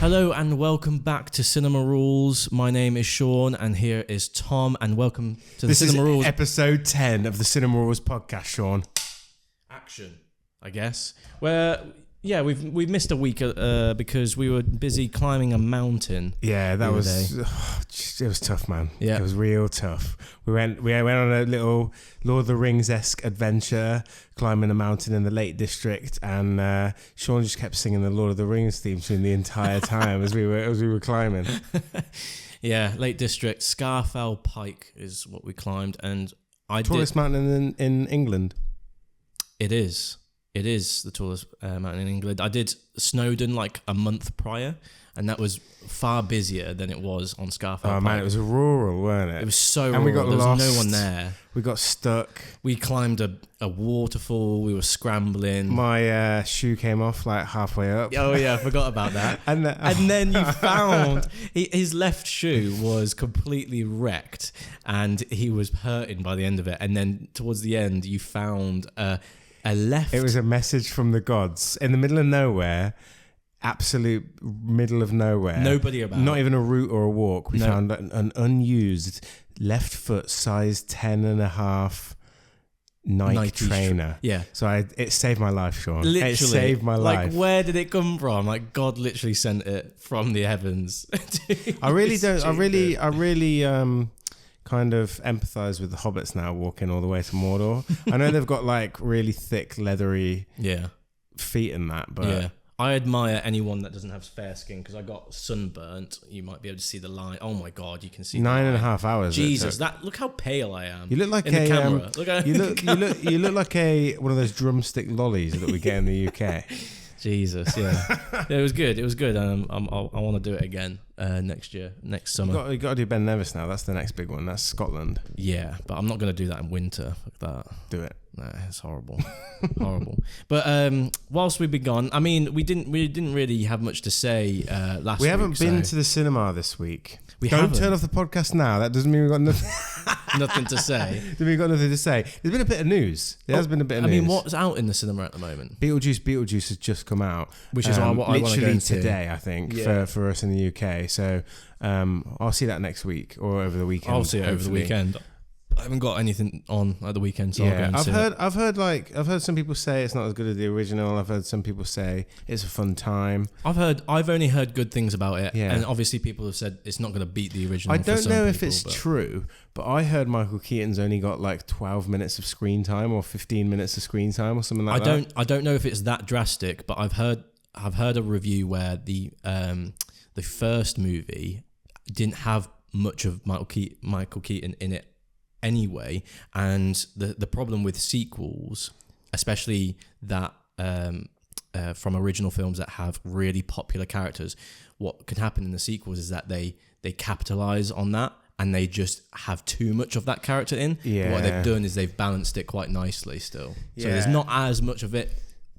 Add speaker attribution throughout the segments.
Speaker 1: Hello and welcome back to Cinema Rules. My name is Sean and here is Tom, and welcome to the Cinema Rules.
Speaker 2: This is episode 10 of the Cinema Rules podcast, Sean.
Speaker 1: Action, I guess. Where, yeah, we've missed a week because we were busy climbing a mountain.
Speaker 2: Yeah, that was it was tough, man.
Speaker 1: Yeah,
Speaker 2: it was real tough. We went on a little Lord of the Rings-esque adventure, climbing a mountain in the Lake District, and Sean just kept singing the Lord of the Rings theme tune the entire time as we were climbing.
Speaker 1: Yeah, Lake District, Scarfell Pike is what we climbed, and
Speaker 2: tallest mountain in England.
Speaker 1: It is the tallest mountain in England. I did Snowdon like a month prior, and that was far busier than it was on Scarfell Pike.
Speaker 2: Oh man, it was rural, weren't it?
Speaker 1: It was so rural.
Speaker 2: And we got
Speaker 1: there
Speaker 2: lost.
Speaker 1: was no one there.
Speaker 2: We got stuck.
Speaker 1: We climbed a waterfall. We were scrambling.
Speaker 2: My shoe came off like halfway up.
Speaker 1: Oh yeah, I forgot about that. and then you found his left shoe was completely wrecked, and he was hurting by the end of it. And then towards the end, you found a left.
Speaker 2: It was a message from the gods in the middle of nowhere. Absolute middle of nowhere.
Speaker 1: Nobody about.
Speaker 2: Not even a route or a walk. We found an unused left foot size 10.5 Nike trainer.
Speaker 1: Yeah.
Speaker 2: So it saved my life, Sean.
Speaker 1: Literally.
Speaker 2: It saved my life.
Speaker 1: Like, where did it come from? Like, God literally sent it from the heavens.
Speaker 2: I really kind of empathize with the hobbits now walking all the way to Mordor. I know they've got like really thick, leathery feet and that, but
Speaker 1: yeah. I admire anyone that doesn't have fair skin because I got sunburnt. You might be able to see the line. Oh my God, you can see
Speaker 2: 9.5 hours.
Speaker 1: Jesus, look how pale I am.
Speaker 2: You look like
Speaker 1: in the camera.
Speaker 2: You look like one of those drumstick lollies that we get in the UK.
Speaker 1: Jesus, yeah. It was good. It was good. I want to do it again next summer.
Speaker 2: You got to do Ben Nevis now. That's the next big one. That's Scotland.
Speaker 1: Yeah, but I'm not going to do that in winter. Fuck that.
Speaker 2: Do it.
Speaker 1: No, it's horrible. Horrible. But whilst we've been gone, I mean, we didn't really have much to say last week.
Speaker 2: We haven't been to the cinema this week.
Speaker 1: Don't
Speaker 2: turn off the podcast now. That doesn't mean we've got nothing.
Speaker 1: Nothing to say.
Speaker 2: We've got nothing to say. There's been a bit of news. There has been a bit of news.
Speaker 1: I mean, what's out in the cinema at the moment?
Speaker 2: BeetleJuice has just come out.
Speaker 1: Which is what I want to go
Speaker 2: literally
Speaker 1: into.
Speaker 2: Today, I think, for us in the UK. So I'll see that next week or over the weekend.
Speaker 1: I'll see it over the weekend. I haven't got anything on at the weekend, so I'll go and see it.
Speaker 2: I've heard some people say it's not as good as the original. I've heard some people say it's a fun time.
Speaker 1: I've only heard good things about it,
Speaker 2: yeah.
Speaker 1: And obviously people have said it's not going to beat the original.
Speaker 2: I don't know if it's true, but I heard Michael Keaton's only got like 12 minutes of screen time or 15 minutes of screen time or something like that.
Speaker 1: I don't know if it's that drastic, but I've heard a review where the first movie didn't have much of Michael Keaton in it anyway, and the problem with sequels, especially that from original films that have really popular characters, what can happen in the sequels is that they capitalize on that and they just have too much of that character in.
Speaker 2: Yeah.
Speaker 1: What they've done is they've balanced it quite nicely still. So there's not as much of it,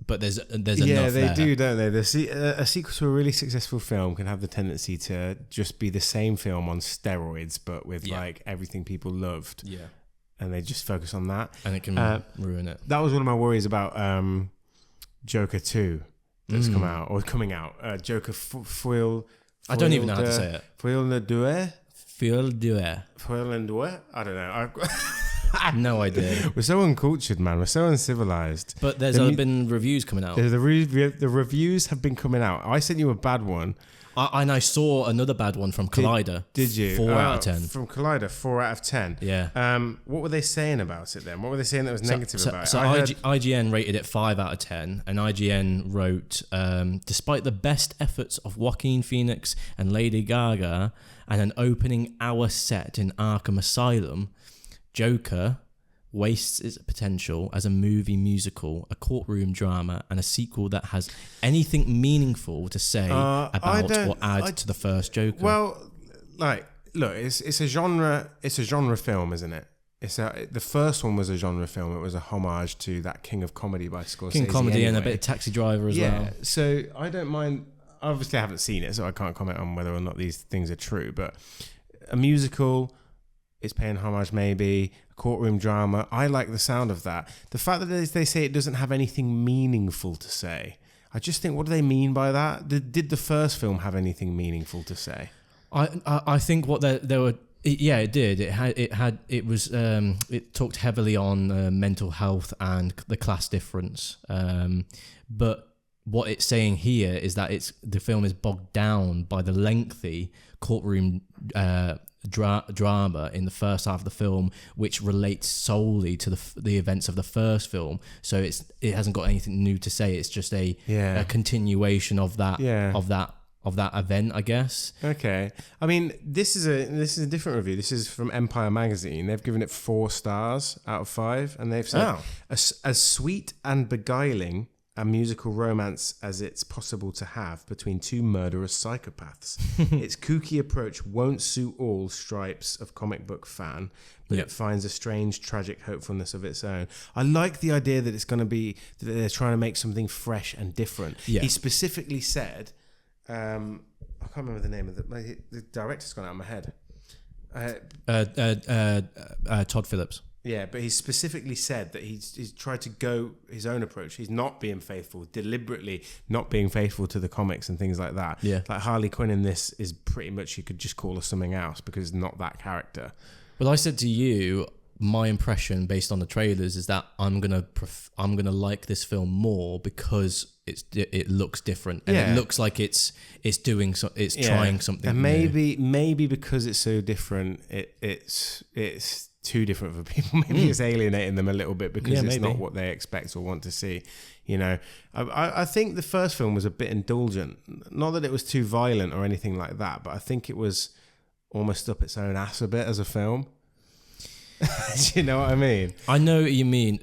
Speaker 1: but there's enough.
Speaker 2: Yeah, they
Speaker 1: there.
Speaker 2: do, don't they? A sequel to a really successful film can have the tendency to just be the same film on steroids, but with like everything people loved.
Speaker 1: Yeah.
Speaker 2: And they just focus on that.
Speaker 1: And it can ruin it.
Speaker 2: That was one of my worries about Joker 2 that's come out, or coming out. Joker Foil.
Speaker 1: I don't even know how to say it.
Speaker 2: Foil le Deux?
Speaker 1: Foil le
Speaker 2: Deux? I don't know.
Speaker 1: No idea.
Speaker 2: We're so uncultured, man. We're so uncivilized.
Speaker 1: But there's been reviews coming out.
Speaker 2: The reviews have been coming out. I sent you a bad one.
Speaker 1: And I saw another bad one from Collider.
Speaker 2: Did you?
Speaker 1: 4 out of 10.
Speaker 2: From Collider, 4 out of 10.
Speaker 1: Yeah.
Speaker 2: What were they saying about it then? What were they saying that was negative about it?
Speaker 1: So IGN rated it 5 out of 10, and IGN wrote, despite the best efforts of Joaquin Phoenix and Lady Gaga and an opening hour set in Arkham Asylum, Joker wastes its potential as a movie musical, a courtroom drama, and a sequel that has anything meaningful to say about or add to the first Joker.
Speaker 2: Well, like, look, it's a genre film, isn't it? The first one was a genre film. It was a homage to that King of Comedy by Scorsese.
Speaker 1: King of Comedy anyway. And a bit of Taxi Driver as well.
Speaker 2: So I don't mind. Obviously, I haven't seen it, so I can't comment on whether or not these things are true. But a musical, it's paying homage maybe. A courtroom drama, I like the sound of that. The fact that they say it doesn't have anything meaningful to say, I just think, what do they mean by that? Did the first film have anything meaningful to say?
Speaker 1: I think what there were. It did. It talked heavily on mental health and the class difference. But what it's saying here is that the film is bogged down by the lengthy courtroom drama in the first half of the film, which relates solely to the events of the first film. So it hasn't got anything new to say. It's just a continuation of that event, I guess.
Speaker 2: Okay. I mean, this is a different review. This is from Empire Magazine. They've given it 4 stars out of 5, and they've said as sweet and beguiling a musical romance as it's possible to have between 2 murderous psychopaths. Its kooky approach won't suit all stripes of comic book fan, but it finds a strange, tragic hopefulness of its own. I like the idea that it's going to be that they're trying to make something fresh and different. Yeah. He specifically said, I can't remember the name of the director's gone out of my head.
Speaker 1: Todd Phillips.
Speaker 2: Yeah, but he specifically said that he's tried to go his own approach. He's not being faithful, deliberately not being faithful to the comics and things like that. Yeah. Like Harley Quinn in this is pretty much, you could just call her something else because it's not that character.
Speaker 1: Well, I said to you, my impression based on the trailers is that I'm gonna like this film more because it looks different and it looks like it's trying something.
Speaker 2: And maybe because it's so different, it's too different for people. Maybe it's alienating them a little bit because it's not what they expect or want to see. You know, I think the first film was a bit indulgent. Not that it was too violent or anything like that, but I think it was almost up its own ass a bit as a film. Do you know what I mean?
Speaker 1: I know what you mean.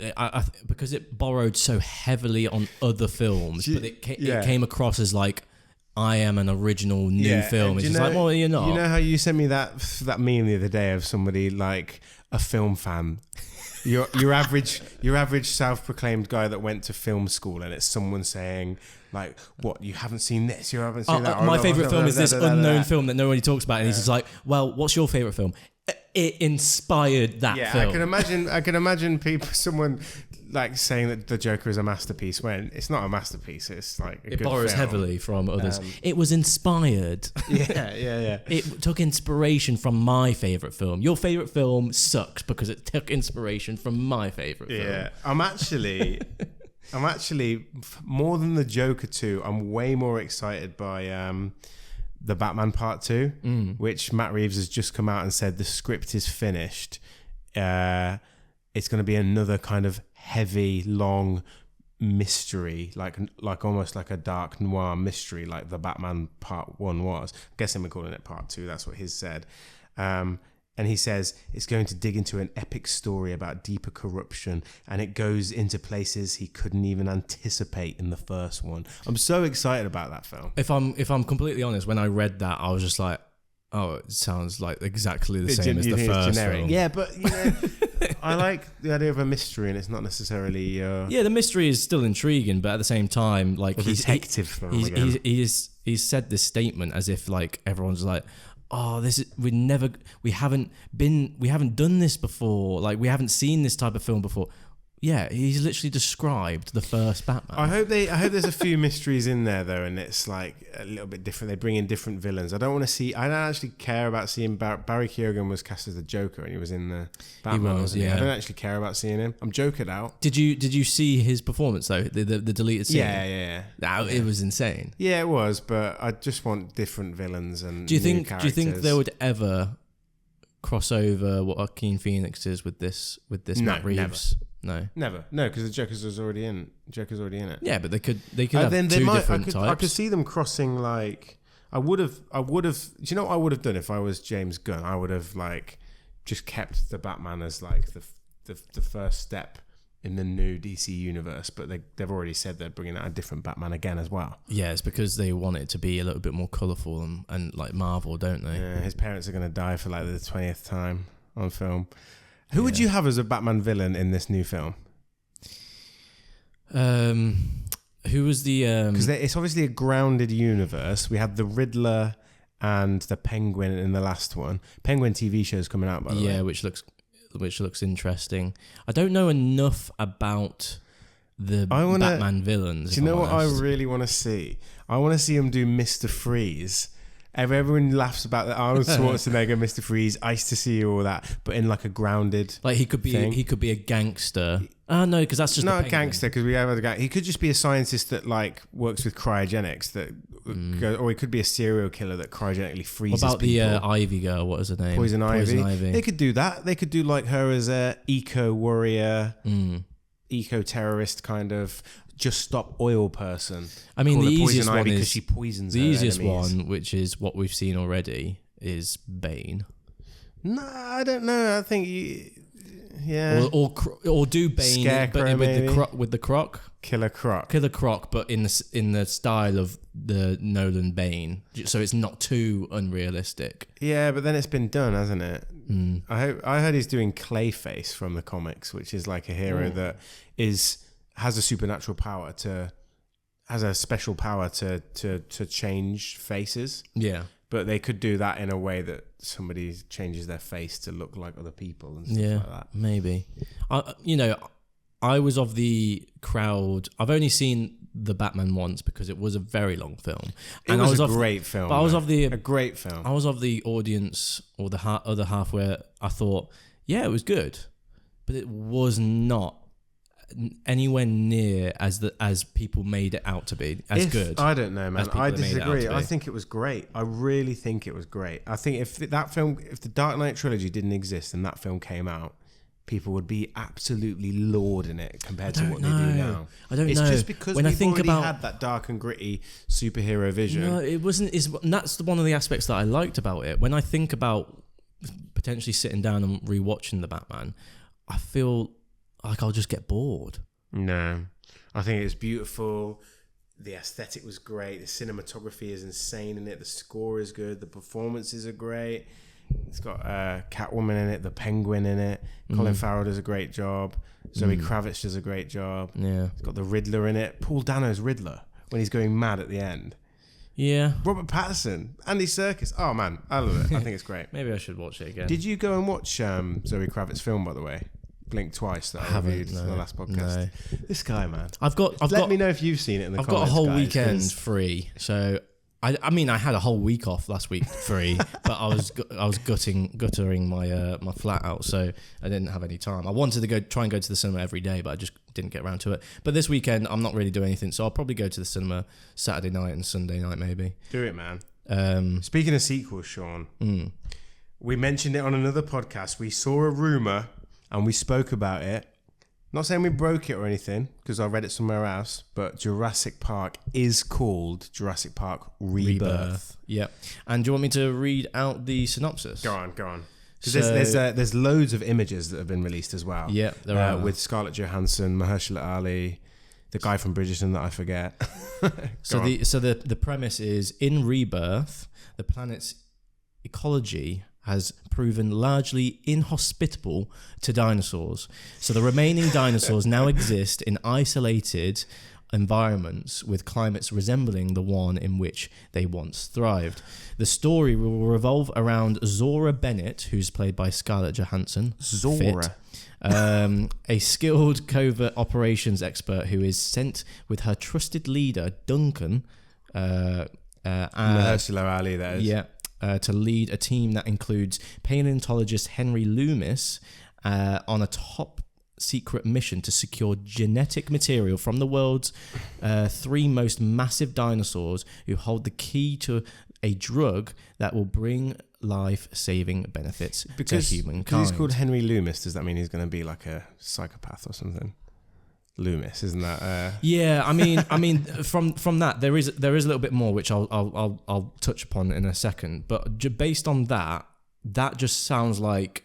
Speaker 1: Because it borrowed so heavily on other films, but it came across as like, I am an original new film. It's just like, well, you're not.
Speaker 2: You know how you sent me that meme the other day of somebody like a film fan, your average self-proclaimed guy that went to film school, and it's someone saying like, "What, you haven't seen this? You haven't seen that?"
Speaker 1: My favorite film is this unknown film that nobody talks about, and he's just like, "Well, what's your favorite film?" It inspired that film.
Speaker 2: I can imagine someone like saying that the Joker is a masterpiece when it's not a masterpiece. It's like it
Speaker 1: borrows
Speaker 2: film.
Speaker 1: Heavily from others. It was inspired.
Speaker 2: Yeah.
Speaker 1: It took inspiration from my favorite film. Your favorite film sucks because it took inspiration from my favorite film.
Speaker 2: Yeah, I'm actually more than the Joker 2. I'm way more excited by the Batman Part 2, which Matt Reeves has just come out and said the script is finished. It's going to be another kind of heavy, long mystery, like almost like a dark noir mystery, like the Batman Part 1 was. I'm guessing we're calling it Part 2. That's what he's said. And he says it's going to dig into an epic story about deeper corruption, and it goes into places he couldn't even anticipate in the first one. I'm so excited about that film.
Speaker 1: If I'm completely honest, when I read that, I was just like, oh, it sounds like exactly the same as the first film.
Speaker 2: Yeah, but you know, I like the idea of a mystery, and it's not necessarily.
Speaker 1: The mystery is still intriguing, but at the same time, like
Speaker 2: he's
Speaker 1: said this statement as if like everyone's like, oh, we haven't done this before. Like, we haven't seen this type of film before. Yeah, he's literally described the first Batman.
Speaker 2: I hope there's a few mysteries in there though, and it's like a little bit different. They bring in different villains. I don't actually care about seeing Barry Keoghan was cast as the Joker, and he was in the Batman.
Speaker 1: He was, yeah.
Speaker 2: I don't actually care about seeing him. I'm joking out.
Speaker 1: Did you see his performance though? The deleted scene.
Speaker 2: Yeah.
Speaker 1: It was insane.
Speaker 2: Yeah, it was, but I just want different villains and.
Speaker 1: Do you think they would ever cross over what Joaquin Phoenix is with this Matt Reeves?
Speaker 2: Never. No, because the Joker's already in it.
Speaker 1: Yeah, but they could have different types.
Speaker 2: I could see them crossing. Like, I would have. Do you know what I would have done if I was James Gunn? I would have like just kept the Batman as like the first step in the new DC universe, but they've already said they're bringing out a different Batman again as well.
Speaker 1: Yeah, it's because they want it to be a little bit more colourful and like Marvel, don't they?
Speaker 2: Yeah, his parents are going to die for like the 20th time on film. Who would you have as a Batman villain in this new film?
Speaker 1: Who was the...
Speaker 2: Because it's obviously a grounded universe. We had the Riddler and the Penguin in the last one. Penguin TV show's coming out, by the way.
Speaker 1: Yeah, which looks interesting. I don't know enough about Batman villains.
Speaker 2: Do you know what I really want to see? I want to see him do Mr. Freeze. Everyone laughs about the Arnold Schwarzenegger, Mr. Freeze, Ice to See You, all that, but in like a grounded.
Speaker 1: Like he could be a gangster. No, because that's just
Speaker 2: not a gangster. Because we have a guy. He could just be a scientist that like works with cryogenics. Or he could be a serial killer that cryogenically freezes.
Speaker 1: What about
Speaker 2: people.
Speaker 1: the Ivy girl? What is her name?
Speaker 2: Poison Ivy. They could do that. They could do like her as a eco warrior, eco terrorist kind of. Just stop oil person.
Speaker 1: I mean, the easiest one is
Speaker 2: because she poisons
Speaker 1: the
Speaker 2: her
Speaker 1: easiest
Speaker 2: enemies.
Speaker 1: one, which is what we've seen already, is Bane.
Speaker 2: No, I don't know. I think yeah,
Speaker 1: or do Bane,
Speaker 2: Scarecrow,
Speaker 1: but with the Croc,
Speaker 2: Killer Croc,
Speaker 1: but in the style of the Nolan Bane, so it's not too unrealistic.
Speaker 2: Yeah, but then it's been done, hasn't it? I heard he's doing Clayface from the comics, which is like a hero that has a supernatural power has a special power to change faces.
Speaker 1: Yeah.
Speaker 2: But they could do that in a way that somebody changes their face to look like other people and stuff like that.
Speaker 1: Maybe. I was of the crowd. I've only seen the Batman once because it was a very long film.
Speaker 2: It was a great film.
Speaker 1: But I was of
Speaker 2: a great film.
Speaker 1: I was of the audience or the other half where I thought, yeah, it was good, but it was not anywhere near as people made it out to be good.
Speaker 2: I don't know, man. I disagree. I think it was great. I really think it was great. I think if the Dark Knight trilogy didn't exist and that film came out, people would be absolutely lauding it compared to what they do now.
Speaker 1: I don't know.
Speaker 2: It's just because we've already had that dark and gritty superhero vision.
Speaker 1: No, it wasn't. That's one of the aspects that I liked about it. When I think about potentially sitting down and rewatching the Batman, I feel like I'll just get bored.
Speaker 2: No, I think it's beautiful. The aesthetic was great. The cinematography is insane in it. The score is good. The performances are great. It's got Catwoman in it, the Penguin in it. Colin Farrell does a great job. Zoe Kravitz does a great job.
Speaker 1: Yeah,
Speaker 2: it's got the Riddler in it. Paul Dano's Riddler when he's going mad at the end.
Speaker 1: Yeah.
Speaker 2: Robert Pattinson, Andy Serkis. Oh man, I love it. I think it's great.
Speaker 1: Maybe I should watch it again.
Speaker 2: Did you go and watch Zoe Kravitz's film, by the way? Blink Twice that I reviewed in the last podcast. No. This guy, man.
Speaker 1: Let
Speaker 2: me know if you've seen it in the comments.
Speaker 1: I've got a whole
Speaker 2: guys,
Speaker 1: weekend free, so I mean I had a whole week off last week free, but I was guttering my flat out, so I didn't have any time. I wanted to try and go to the cinema every day, but I just didn't get around to it. But this weekend I'm not really doing anything, so I'll probably go to the cinema Saturday night and Sunday night maybe.
Speaker 2: Do it, man. Speaking of sequels, Sean, we mentioned it on another podcast. We saw a rumor and we spoke about it. Not saying we broke it or anything, because I read it somewhere else, but Jurassic Park is called Jurassic Park Rebirth.
Speaker 1: Yeah. And do you want me to read out the synopsis?
Speaker 2: Go on. Because there's loads of images that have been released as well.
Speaker 1: Yeah, there are.
Speaker 2: With Scarlett Johansson, Mahershala Ali, the guy from Bridgerton that I forget.
Speaker 1: The premise is, in Rebirth, the planet's ecology has proven largely inhospitable to dinosaurs. So the remaining dinosaurs now exist in isolated environments with climates resembling the one in which they once thrived. The story will revolve around Zora Bennett, who's played by Scarlett Johansson.
Speaker 2: Zora.
Speaker 1: A skilled covert operations expert who is sent with her trusted leader, Duncan.
Speaker 2: Mahershala Ali, that is.
Speaker 1: Yeah. To lead a team that includes paleontologist Henry Loomis on a top secret mission to secure genetic material from the world's 3 most massive dinosaurs who hold the key to a drug that will bring life-saving benefits to humankind.
Speaker 2: Because he's called Henry Loomis, does that mean he's going to be like a psychopath or something? Loomis, isn't that?
Speaker 1: Yeah, I mean, from that there is a little bit more which I'll touch upon in a second. But based on that just sounds like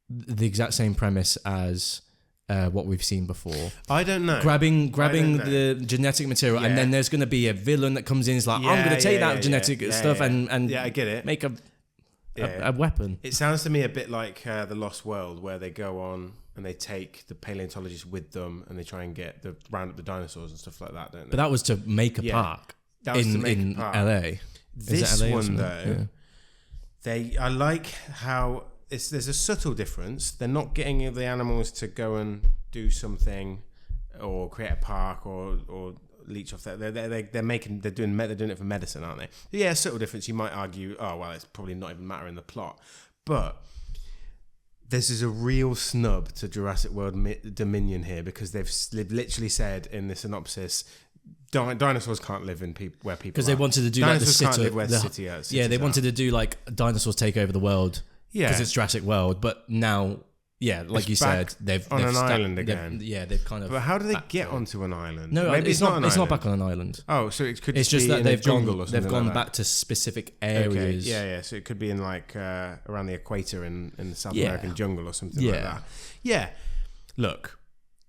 Speaker 1: the exact same premise as what we've seen before.
Speaker 2: I don't know.
Speaker 1: Grabbing the genetic material, and then there's going to be a villain that comes in. It's like, I'm going to take that genetic stuff and
Speaker 2: I get it.
Speaker 1: Make a weapon.
Speaker 2: It sounds to me a bit like The Lost World, where they go on and they take the paleontologists with them and they try and round up the dinosaurs and stuff like that, don't they?
Speaker 1: But that was to make a park in LA.
Speaker 2: This one though, I like how there's a subtle difference. They're not getting the animals to go and do something or create a park or leech off that. They're doing it for medicine, aren't they? Yeah, subtle difference. You might argue, oh well, it's probably not even matter in the plot, but this is a real snub to Jurassic World Dominion here, because they've literally said in the synopsis, dinosaurs can't live in where people
Speaker 1: because they wanted to do
Speaker 2: dinosaurs
Speaker 1: like
Speaker 2: can't live where cities
Speaker 1: they wanted to do like dinosaurs take over the world. Yeah, because it's Jurassic World, but now. Yeah, like you said, they've
Speaker 2: on an island again.
Speaker 1: They've kind of.
Speaker 2: But how do they get onto an island?
Speaker 1: No,
Speaker 2: maybe
Speaker 1: it's not. It's not back on an island.
Speaker 2: Oh, so it could.
Speaker 1: It's
Speaker 2: just
Speaker 1: that
Speaker 2: be
Speaker 1: they've
Speaker 2: jungle or something.
Speaker 1: They've gone
Speaker 2: like
Speaker 1: back to specific areas.
Speaker 2: Okay. Yeah. So it could be in like around the equator in the South American jungle or something like that. Yeah. Look,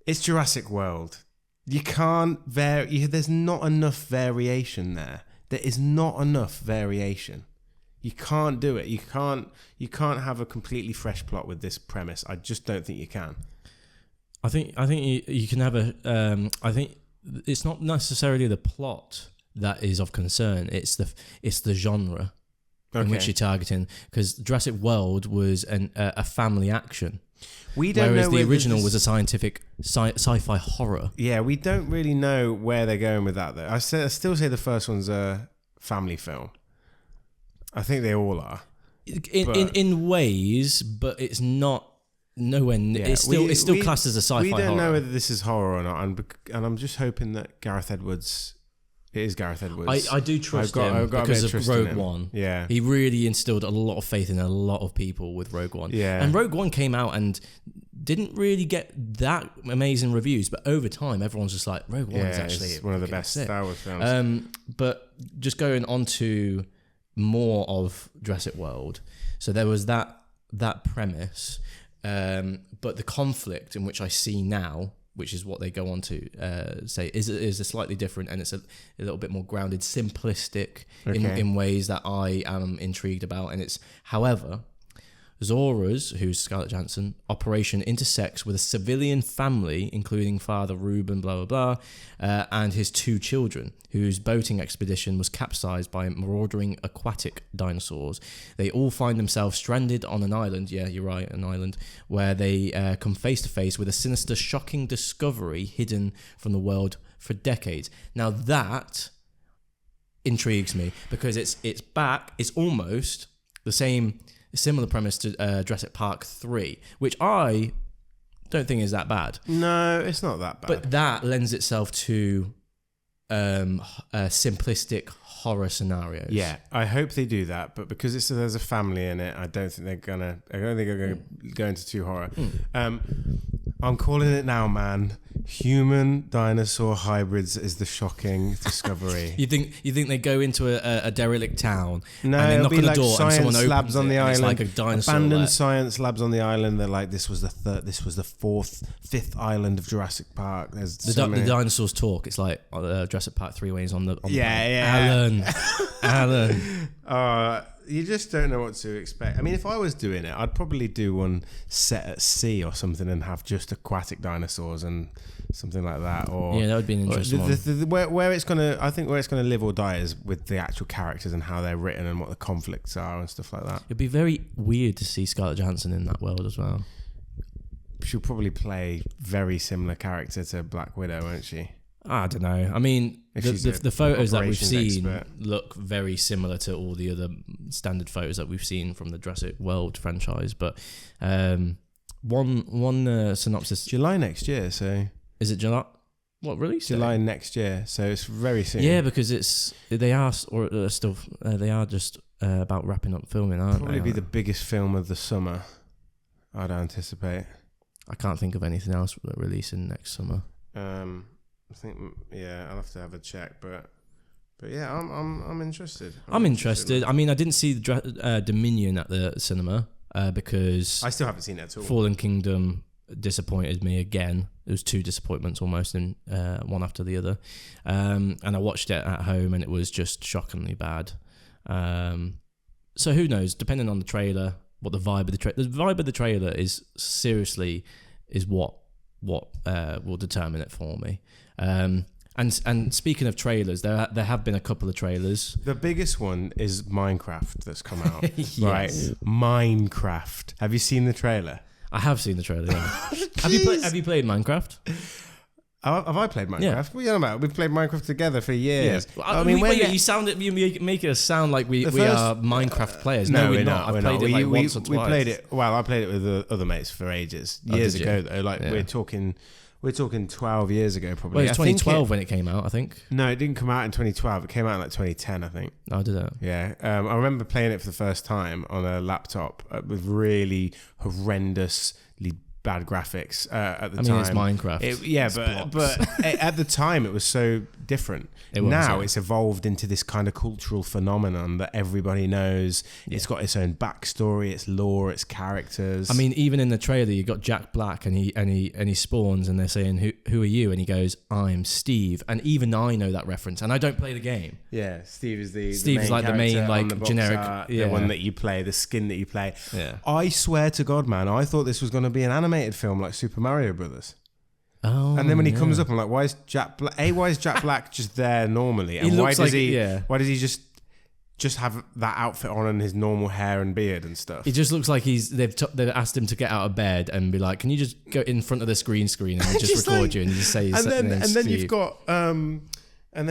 Speaker 2: it's Jurassic World. You can't vary. There's not enough variation there. There is not enough variation. You can't do it. You can't have a completely fresh plot with this premise. I just don't think you can.
Speaker 1: I think you can have a. I think it's not necessarily the plot that is of concern. It's the genre in which you're targeting. Because Jurassic World was a family action.
Speaker 2: We don't
Speaker 1: whereas
Speaker 2: know
Speaker 1: the original was a scientific sci-fi horror.
Speaker 2: Yeah, we don't really know where they're going with that though. I still say the first one's a family film. I think they all are.
Speaker 1: In ways, but it's not nowhere. It's still classed as a sci-fi horror.
Speaker 2: We don't know whether this is horror or not, and I'm just hoping that Gareth Edwards. It is Gareth Edwards.
Speaker 1: I do trust him because of Rogue One.
Speaker 2: Yeah,
Speaker 1: he really instilled a lot of faith in a lot of people with Rogue One.
Speaker 2: Yeah,
Speaker 1: and Rogue One came out and didn't really get that amazing reviews, but over time, everyone's just like, Rogue One is actually
Speaker 2: one of the best Star Wars films.
Speaker 1: But just going on to more of Jurassic World, so there was that premise, but the conflict in which I see now, which is what they go on to say, is a slightly different, and it's a little bit more grounded, simplistic in ways that I am intrigued about. And it's, however, Zora's, who's Scarlett Johansson, operation intersects with a civilian family, including father Ruben, blah, blah, blah, and his 2 children, whose boating expedition was capsized by marauding aquatic dinosaurs. They all find themselves stranded on an island, yeah, you're right, an island, where they come face to face with a sinister, shocking discovery hidden from the world for decades. Now that intrigues me, because it's back, it's almost the similar premise to Jurassic Park 3, which I don't think is that bad.
Speaker 2: No, it's not that bad.
Speaker 1: But that lends itself to simplistic horror scenarios.
Speaker 2: Yeah, I hope they do that, but because there's a family in it, I don't think they're gonna go into too horror. I'm calling it now, man. Human dinosaur hybrids is the shocking discovery.
Speaker 1: You think they go into a derelict town?
Speaker 2: No,
Speaker 1: and they
Speaker 2: it'll
Speaker 1: knock
Speaker 2: be
Speaker 1: on the
Speaker 2: like
Speaker 1: door and someone
Speaker 2: science labs on the island.
Speaker 1: It's like a dinosaur.
Speaker 2: Abandoned science labs on the island. They're like, this was the fifth island of Jurassic Park. There's
Speaker 1: the dinosaurs talk. It's like Jurassic Park 3 ways on the
Speaker 2: yeah.
Speaker 1: Alan.
Speaker 2: You just don't know what to expect. I mean, if I was doing it, I'd probably do one set at sea or something and have just aquatic dinosaurs and something like that. Or
Speaker 1: that would be an interesting one.
Speaker 2: Where it's gonna live or die is with the actual characters and how they're written and what the conflicts are and stuff like that.
Speaker 1: It'd be very weird to see Scarlett Johansson in that world as well.
Speaker 2: She'll probably play very similar character to Black Widow, won't she?
Speaker 1: I don't know. I mean, the photos that we've seen look very similar to all the other standard photos that we've seen from the Jurassic World franchise. But one synopsis.
Speaker 2: July next year, so...
Speaker 1: Is it July? What, release date?
Speaker 2: July next year, so it's very soon.
Speaker 1: Yeah, because they are just about wrapping up filming, aren't they?
Speaker 2: Probably be the biggest film of the summer, I'd anticipate.
Speaker 1: I can't think of anything else releasing next summer.
Speaker 2: I think, yeah, I'll have to have a check, but yeah, I'm interested.
Speaker 1: I'm interested. I mean, I didn't see the Dominion at the cinema because
Speaker 2: I still haven't seen it at all.
Speaker 1: Fallen Kingdom disappointed me again. There was 2 disappointments almost in one after the other, and I watched it at home and it was just shockingly bad. So who knows? Depending on the trailer, what the vibe of the trailer is what will determine it for me. And speaking of trailers, there have been a couple of trailers.
Speaker 2: The biggest one is Minecraft that's come out.
Speaker 1: Yes.
Speaker 2: Right, Minecraft. Have you seen the trailer?
Speaker 1: I have seen the trailer. Yeah. Have you played Minecraft?
Speaker 2: Have I played Minecraft?
Speaker 1: Yeah.
Speaker 2: What are you on about? We've played Minecraft together for years.
Speaker 1: Yeah. I mean, you make us sound like we are Minecraft players. No, we're not. I've played it once or twice.
Speaker 2: We played it. Well, I played it with other mates for ages, years ago though. Like we're talking 12 years ago probably.
Speaker 1: Well, it was 2012 when it came out, I think.
Speaker 2: No, it didn't come out in 2012. It came out in like 2010, I think.
Speaker 1: Oh, did it?
Speaker 2: Yeah. I remember playing it for the first time on a laptop with really horrendously bad graphics at the time.
Speaker 1: I mean, it's Minecraft.
Speaker 2: But at the time it was so different. It's evolved into this kind of cultural phenomenon that everybody knows. Yeah. It's got its own backstory, its lore, its characters.
Speaker 1: I mean, even in the trailer, you got Jack Black, and he spawns, and they're saying, "Who are you?" And he goes, "I'm Steve." And even I know that reference, and I don't play the game.
Speaker 2: Yeah, Steve is
Speaker 1: like the main like generic,
Speaker 2: art, the one that you play, the skin that you play.
Speaker 1: Yeah.
Speaker 2: I swear to God, man, I thought this was going to be an animated film like Super Mario Brothers.
Speaker 1: Oh,
Speaker 2: and then when he comes up, I'm like, why is Jack Black just there normally? And why does he just have that outfit on and his normal hair and beard and stuff?
Speaker 1: It just looks like they've asked him to get out of bed and be like, can you just go in front of the green screen and just record you and just say
Speaker 2: and then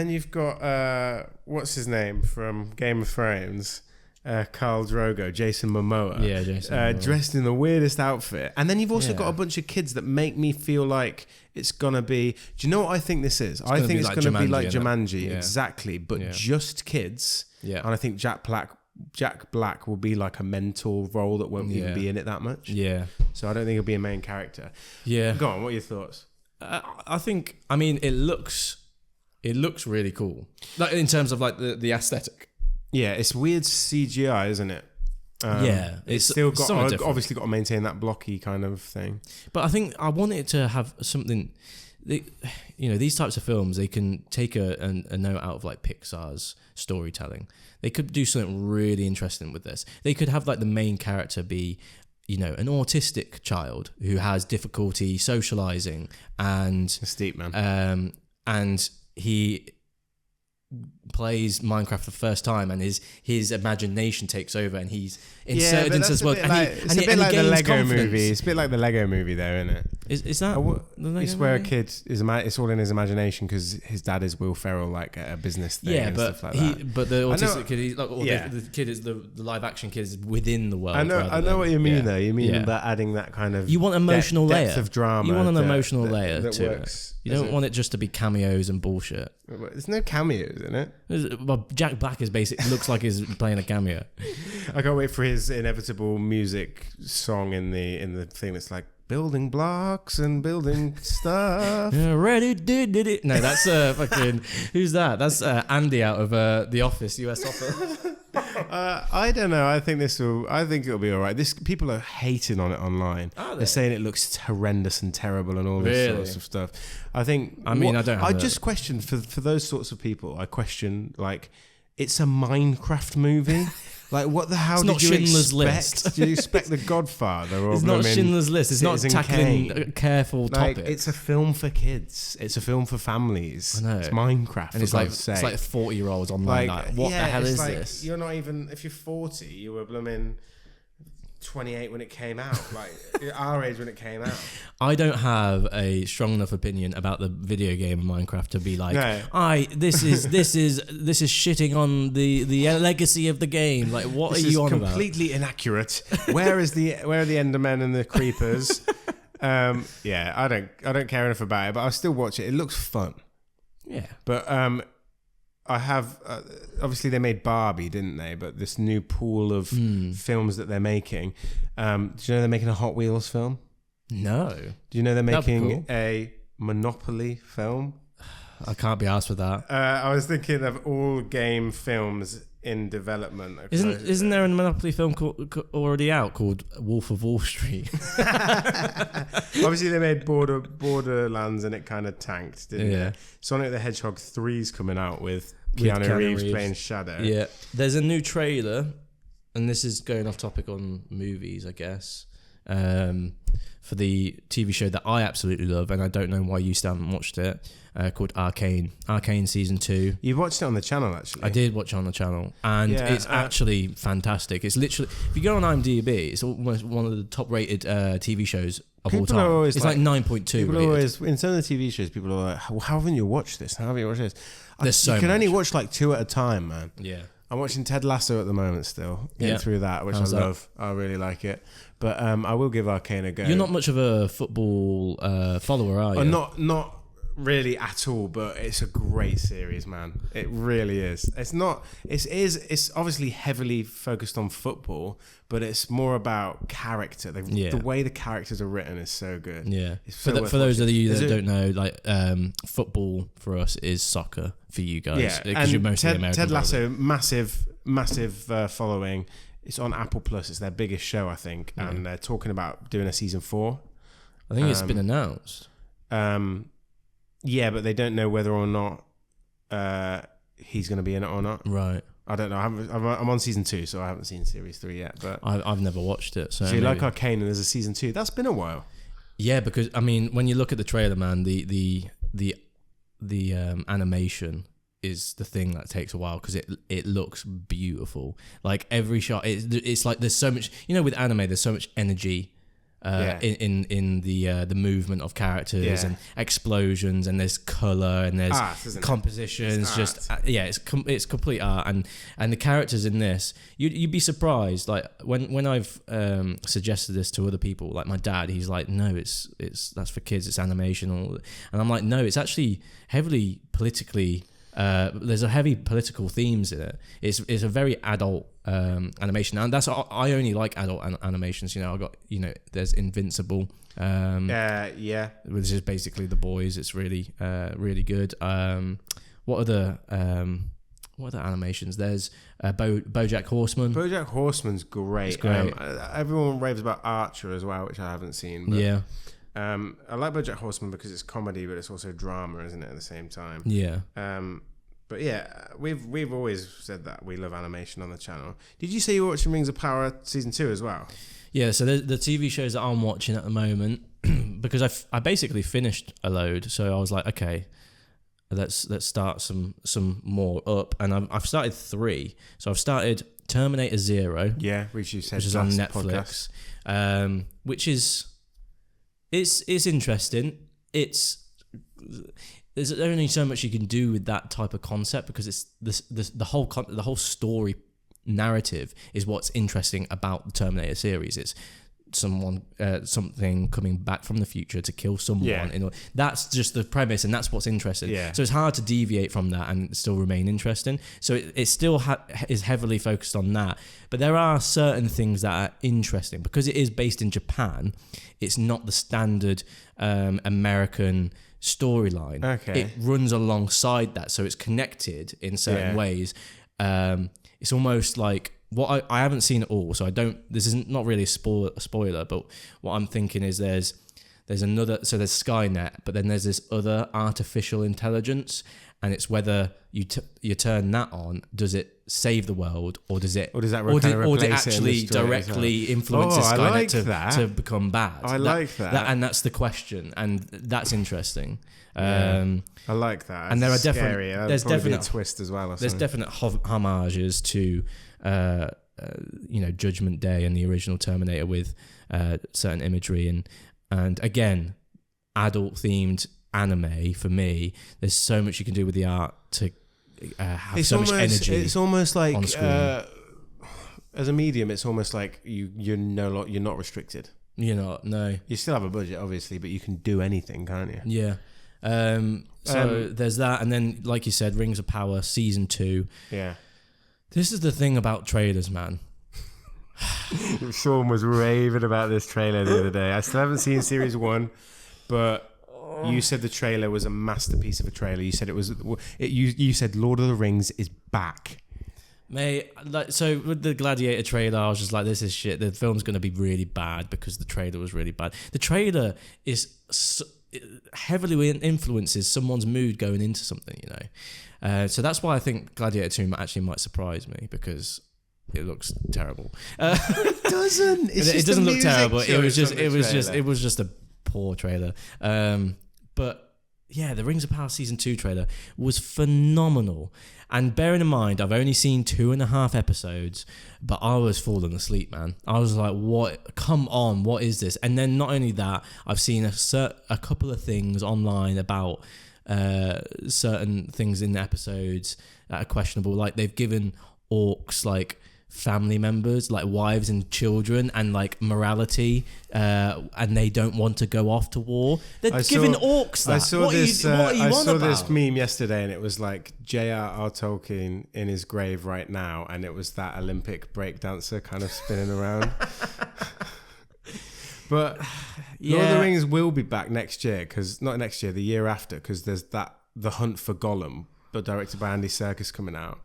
Speaker 2: you've got what's his name from Game of Thrones? Khal Drogo, Jason Momoa.
Speaker 1: Yeah, Jason Momoa.
Speaker 2: Dressed in the weirdest outfit. And then you've also got a bunch of kids that make me feel like it's going to be... Do you know what I think this is? I think it's going to be like Jumanji. Exactly. But just kids.
Speaker 1: Yeah.
Speaker 2: And I think Jack Black will be like a mentor role that won't even be in it that much.
Speaker 1: Yeah.
Speaker 2: So I don't think he'll be a main character.
Speaker 1: Yeah.
Speaker 2: Go on, what are your thoughts?
Speaker 1: I mean, it looks really cool. Like in terms of like the aesthetic.
Speaker 2: Yeah, it's weird CGI, isn't it? It's still got obviously got to maintain that blocky kind of thing.
Speaker 1: But I think I want it to have something. These types of films, they can take a note out of like Pixar's storytelling. They could do something really interesting with this. They could have like the main character be, an autistic child who has difficulty socializing, and
Speaker 2: it's deep, man.
Speaker 1: And he plays Minecraft for the first time, and his imagination takes over, and he's inserted into this world.
Speaker 2: It's a bit like the Lego movie. It's a bit like the Lego movie, though, isn't it?
Speaker 1: Is that the Lego
Speaker 2: it's where
Speaker 1: movie?
Speaker 2: A kid is it's all in his imagination because his dad is Will Ferrell, like at a business thing.
Speaker 1: Yeah,
Speaker 2: and
Speaker 1: but
Speaker 2: stuff like that.
Speaker 1: But the autistic kid, he's like, the kid is the live action kid is within the world.
Speaker 2: I know what you mean though. You mean about adding that kind of
Speaker 1: you want emotional
Speaker 2: depth
Speaker 1: layer
Speaker 2: of drama.
Speaker 1: You want an emotional layer
Speaker 2: that
Speaker 1: to
Speaker 2: works.
Speaker 1: You don't want it just to be cameos and bullshit.
Speaker 2: There's no cameos in it.
Speaker 1: Well, Jack Black is looks like he's playing a cameo.
Speaker 2: I can't wait for his inevitable music song in the thing that's like building blocks and building stuff.
Speaker 1: Ready, did it? No, that's fucking. Who's that? That's Andy out of The Office, US Office.
Speaker 2: I don't know. I think it'll be all right. People are hating on it online. They're saying it looks horrendous and terrible and all this sorts of stuff. I think. I just question for those sorts of people. I question like it's a Minecraft movie. Like, what the hell did you
Speaker 1: Schindler's
Speaker 2: expect?
Speaker 1: List.
Speaker 2: Did you expect The Godfather? Or
Speaker 1: it's not Schindler's List. It's not tackling a careful topic.
Speaker 2: It's a film for kids. It's a film for families.
Speaker 1: I know.
Speaker 2: It's Minecraft,
Speaker 1: and it's like 40-years online. Like, what the hell is this?
Speaker 2: You're not even... If you're 40, you were blooming 28 when it came out. Like, our age when it came out.
Speaker 1: I don't have a strong enough opinion about the video game of Minecraft to be like, this is shitting on the legacy of the game. Like, what are you on about?
Speaker 2: This is completely inaccurate. Where are the Endermen and the creepers? I don't care enough about it, but I'll still watch it. It looks fun.
Speaker 1: Yeah,
Speaker 2: but I have obviously they made Barbie, didn't they? But this new pool of films that they're making. Do you know they're making a Hot Wheels film?
Speaker 1: No.
Speaker 2: Do you know they're making a Monopoly film?
Speaker 1: I can't be asked with that.
Speaker 2: I was thinking of all game films in development.
Speaker 1: Isn't there a Monopoly film already out called Wolf of Wall Street?
Speaker 2: Obviously, they made Borderlands and it kind of tanked, didn't it? Sonic the Hedgehog 3's coming out with Keanu Reeves playing Shadow.
Speaker 1: Yeah, there's a new trailer, and this is going off topic on movies, I guess. for the TV show that I absolutely love, and I don't know why you still haven't watched it, called Arcane. Arcane season 2.
Speaker 2: You watched it on the channel, actually.
Speaker 1: I did watch it on the channel, and it's actually fantastic. It's literally, if you go on IMDb, it's almost one of the top-rated TV shows of all time. It's like 9.2.
Speaker 2: People are always, in some of the TV shows, people are like, well, how haven't you watched this? How haven't you watched this?
Speaker 1: There's so
Speaker 2: You can
Speaker 1: much.
Speaker 2: only watch like 2 at a time, man.
Speaker 1: Yeah.
Speaker 2: I'm watching Ted Lasso at the moment still. Getting through that, which
Speaker 1: How's
Speaker 2: I
Speaker 1: that?
Speaker 2: love. I really like it. But I will give Arcane a go.
Speaker 1: You're not much of a football follower, are you?
Speaker 2: Not really at all, but it's a great series, man. It really is. It's obviously heavily focused on football, but it's more about character. The way the characters are written is so good.
Speaker 1: Yeah.
Speaker 2: It's so
Speaker 1: For
Speaker 2: worth
Speaker 1: those of
Speaker 2: watching.
Speaker 1: you that don't know, like football for us is soccer for you guys.
Speaker 2: Yeah,
Speaker 1: Because you're mostly American.
Speaker 2: Ted Lasso, massive following. It's on Apple Plus. It's their biggest show, I think, and they're talking about doing a season 4.
Speaker 1: I think it's been announced.
Speaker 2: Yeah, but they don't know whether or not he's going to be in it or not.
Speaker 1: Right.
Speaker 2: I don't know. I'm on season 2, so I haven't seen series 3 yet. But
Speaker 1: I've never watched it. So
Speaker 2: you like Arcane and there's a season 2. That's been a while.
Speaker 1: Yeah, because I mean, when you look at the trailer, man, the animation is the thing that takes a while because it looks beautiful. Like every shot, it's like there's so much. You know, with anime, there's so much energy. In the movement of characters and explosions, and there's color and there's compositions. It's complete art, and the characters in this, you'd be surprised. Like when I've suggested this to other people, like my dad, he's like, no, it's that's for kids, it's animation, and I'm like, no, it's actually heavily politically. There's a heavy political themes in it. It's a very adult animation, and that's I only like adult animations. You know, I got there's Invincible. Which is basically The Boys. It's really really good. What other animations? There's BoJack Horseman.
Speaker 2: BoJack Horseman's great.
Speaker 1: It's great.
Speaker 2: Everyone raves about Archer as well, which I haven't seen. But,
Speaker 1: yeah.
Speaker 2: I like BoJack Horseman because it's comedy, but it's also drama, isn't it? At the same time.
Speaker 1: Yeah.
Speaker 2: But yeah, we've always said that we love animation on the channel. Did you say you were watching Rings of Power season 2 as well?
Speaker 1: Yeah. So the TV shows that I'm watching at the moment, because I basically finished a load, so I was like, okay, let's start some more up, and I've started 3. So I've started Terminator 0.
Speaker 2: Yeah, which you said,
Speaker 1: which is on Netflix, which is. It's interesting. There's only so much you can do with that type of concept because it's the whole story narrative is what's interesting about the Terminator series. It's something coming back from the future to kill someone. Yeah. That's just the premise, and that's what's interesting.
Speaker 2: Yeah.
Speaker 1: So it's hard to deviate from that and still remain interesting. So it still is heavily focused on that. But there are certain things that are interesting because it is based in Japan. It's not the standard American storyline.
Speaker 2: Okay.
Speaker 1: It runs alongside that, so it's connected in certain ways. It's almost like what I haven't seen it all, so I don't. This isn't not really a spoiler, but what I'm thinking is there's another. So there's Skynet, but then there's this other artificial intelligence, and it's whether you turn that on, does it save the world, or does it actually directly influence Skynet to become bad?
Speaker 2: I like that,
Speaker 1: and that's the question, and that's interesting.
Speaker 2: I like that.
Speaker 1: And there are
Speaker 2: scary.
Speaker 1: There's definite
Speaker 2: a twist as well.
Speaker 1: There's definite homages to Judgment Day and the original Terminator with certain imagery and again, adult themed anime. For me, there's so much you can do with the art to have so much energy.
Speaker 2: It's almost like
Speaker 1: on screen.
Speaker 2: As a medium, it's almost like you're not restricted.
Speaker 1: No.
Speaker 2: You still have a budget, obviously, but you can do anything, can't you?
Speaker 1: Yeah. So there's that, and then, like you said, Rings of Power season 2.
Speaker 2: Yeah.
Speaker 1: This is the thing about trailers, man.
Speaker 2: Sean was raving about this trailer the other day. I still haven't seen series 1, but you said the trailer was a masterpiece of a trailer. You said it was. You said Lord of the Rings is back.
Speaker 1: Mate, so with the Gladiator trailer, I was just like, this is shit. The film's going to be really bad because the trailer was really bad. The trailer is heavily influences someone's mood going into something, So that's why I think Gladiator 2 actually might surprise me, because it looks terrible.
Speaker 2: It doesn't.
Speaker 1: It doesn't look terrible. It was just a poor trailer. But yeah, the Rings of Power Season 2 trailer was phenomenal. And bearing in mind, I've only seen 2.5 episodes, but I was falling asleep, man. I was like, what? Come on, what is this? And then not only that, I've seen a couple of things online about certain things in the episodes that are questionable. Like they've given orcs like family members, like wives and children, and like morality, and they don't want to go off to war. They're giving orcs that.
Speaker 2: I saw this meme yesterday, and it was like J.R.R. Tolkien in his grave right now, and it was that Olympic breakdancer kind of spinning around. But Lord of the Rings will be back next year, not next year, the year after, because there's The Hunt for Gollum, but directed by Andy Serkis, coming out.